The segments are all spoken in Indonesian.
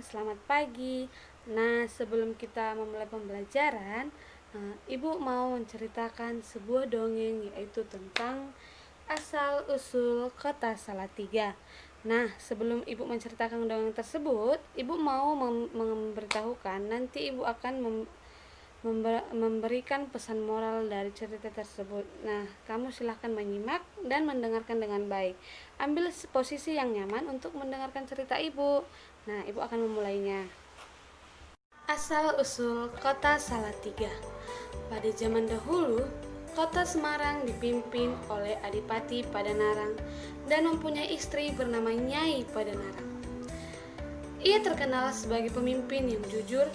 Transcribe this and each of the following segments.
selamat pagi. Nah, sebelum kita memulai pembelajaran, Ibu mau menceritakan sebuah dongeng yaitu tentang asal-usul kota Salatiga. Nah, sebelum Ibu menceritakan dongeng tersebut, Ibu mau memberitahukan nanti Ibu akan memberikan pesan moral dari cerita tersebut. Nah, kamu silahkan menyimak dan mendengarkan dengan baik. Ambil posisi yang nyaman untuk mendengarkan cerita Ibu. Nah, Ibu akan memulainya. Asal-usul kota Salatiga. Pada zaman dahulu, kota Semarang dipimpin oleh Adipati Padanarang dan mempunyai istri bernama Nyai Padanarang. Ia terkenal sebagai pemimpin yang jujur,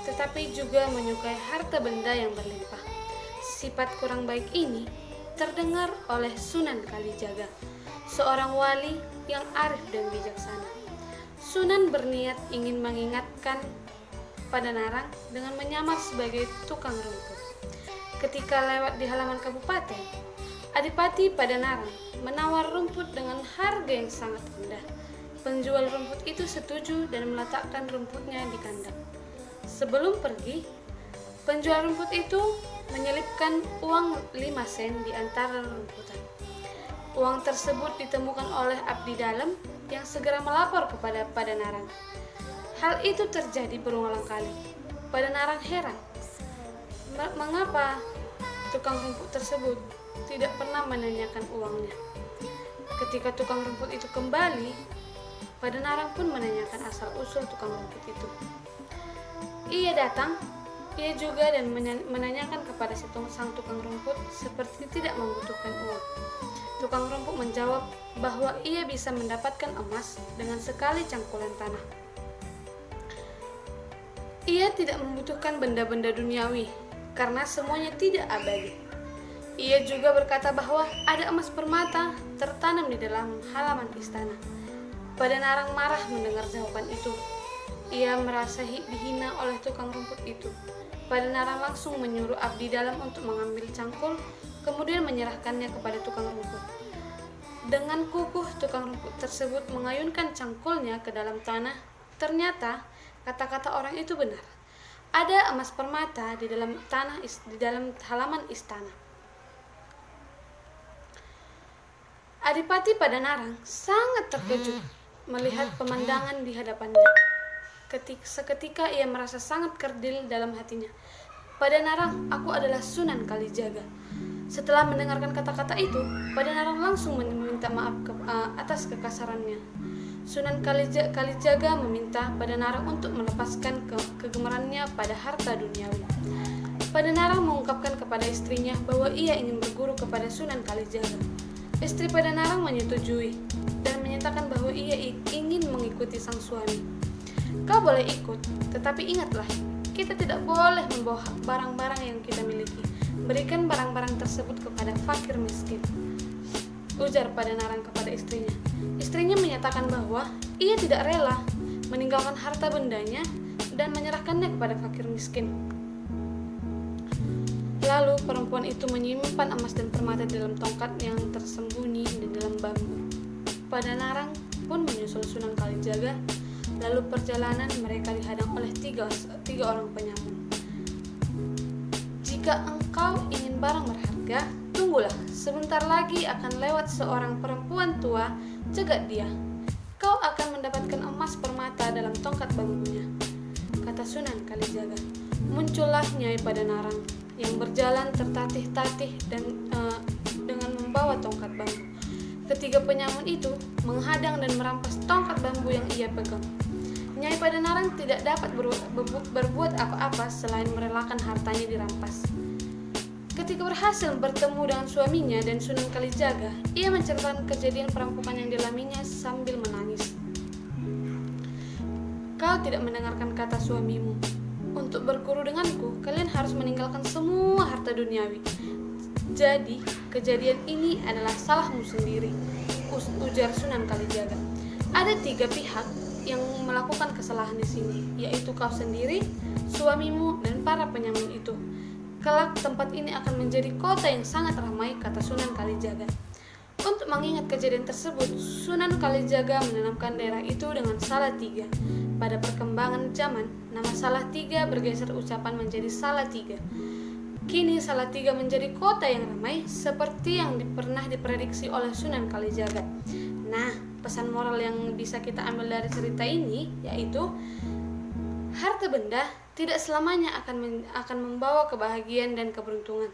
tetapi juga menyukai harta benda yang berlimpah. Sifat kurang baik ini terdengar oleh Sunan Kalijaga, seorang wali yang arif dan bijaksana. Sunan berniat ingin mengingatkan Padanarang dengan menyamar sebagai tukang rumput. Ketika lewat di halaman kabupaten, Adipati Padanarang menawar rumput dengan harga yang sangat rendah. Penjual rumput itu setuju dan meletakkan rumputnya di kandang. Sebelum pergi, penjual rumput itu menyelipkan uang 5 sen di antara rumputan. Uang tersebut ditemukan oleh abdi dalam yang segera melapor kepada Padanarang. Hal itu terjadi berulang kali. Padanarang heran, mengapa tukang rumput tersebut tidak pernah menanyakan uangnya. Ketika tukang rumput itu kembali, Padanarang pun menanyakan asal-usul tukang rumput itu. Ia datang, ia juga dan menanyakan kepada sang tukang rumput seperti tidak membutuhkan uang. Tukang rumput menjawab bahwa ia bisa mendapatkan emas dengan sekali cangkulan tanah. Ia tidak membutuhkan benda-benda duniawi karena semuanya tidak abadi. Ia juga berkata bahwa ada emas permata tertanam di dalam halaman istana. Padanarang marah mendengar jawaban itu. Ia merasa dihina oleh tukang rumput itu. Padanarang langsung menyuruh abdi dalam untuk mengambil cangkul, kemudian menyerahkannya kepada tukang rumput. Dengan kukuh tukang rumput tersebut mengayunkan cangkulnya ke dalam tanah. Ternyata kata-kata orang itu benar. Ada emas permata di dalam tanah di dalam halaman istana. Adipati Padanarang sangat terkejut melihat pemandangan di hadapannya. Seketika ia merasa sangat kerdil dalam hatinya. Padanarang, aku adalah Sunan Kalijaga. Setelah mendengarkan kata-kata itu, Padanarang langsung meminta maaf atas kekasarannya. Sunan Kalijaga meminta Padanarang untuk melepaskan kegemarannya pada harta duniawi. Padanarang mengungkapkan kepada istrinya bahwa ia ingin berguru kepada Sunan Kalijaga. Istri Padanarang menyetujui dan menyatakan bahwa ia ingin mengikuti sang suami. Kau boleh ikut, tetapi ingatlah, kita tidak boleh membawa barang-barang yang kita miliki. Berikan barang-barang tersebut kepada fakir miskin, ujar Padanarang kepada istrinya. Istrinya menyatakan bahwa ia tidak rela meninggalkan harta bendanya dan menyerahkannya kepada fakir miskin. Lalu perempuan itu menyimpan emas dan permata di dalam tongkat yang tersembunyi di dalam bambu. Padanarang pun menyusul Sunan Kalijaga. Lalu perjalanan mereka dihadang oleh tiga orang penyamun. Jika engkau ingin barang berharga, tunggulah, sebentar lagi akan lewat seorang perempuan tua, cegat dia. Kau akan mendapatkan emas permata dalam tongkat bambunya, kata Sunan Kalijaga. Muncullah Nyai Padanarang yang berjalan tertatih-tatih dan dengan membawa tongkat bambu. Ketiga penyamun itu menghadang dan merampas tongkat bambu yang ia pegang. Nyai Padanarang tidak dapat berbuat apa-apa selain merelakan hartanya dirampas. Ketika berhasil bertemu dengan suaminya dan Sunan Kalijaga, ia menceritakan kejadian perampokan yang dialaminya sambil menangis. Kau tidak mendengarkan kata suamimu. Untuk berguru denganku, kalian harus meninggalkan semua harta duniawi. Jadi, kejadian ini adalah salahmu sendiri, ujar Sunan Kalijaga. Ada 3 pihak yang melakukan kesalahan di sini, yaitu kau sendiri, suamimu, dan para penyamun itu. Kelak tempat ini akan menjadi kota yang sangat ramai, kata Sunan Kalijaga. Untuk mengingat kejadian tersebut, Sunan Kalijaga menanamkan daerah itu dengan Salatiga. Pada perkembangan zaman, nama Salatiga bergeser ucapan menjadi Salatiga. Kini Salatiga menjadi kota yang ramai seperti yang pernah diprediksi oleh Sunan Kalijaga. Nah, pesan moral yang bisa kita ambil dari cerita ini yaitu harta benda tidak selamanya akan membawa kebahagiaan dan keberuntungan.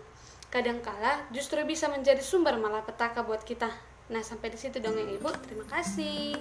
Kadangkala justru bisa menjadi sumber malapetaka buat kita. Nah, sampai di situ dong ya Ibu. Terima kasih.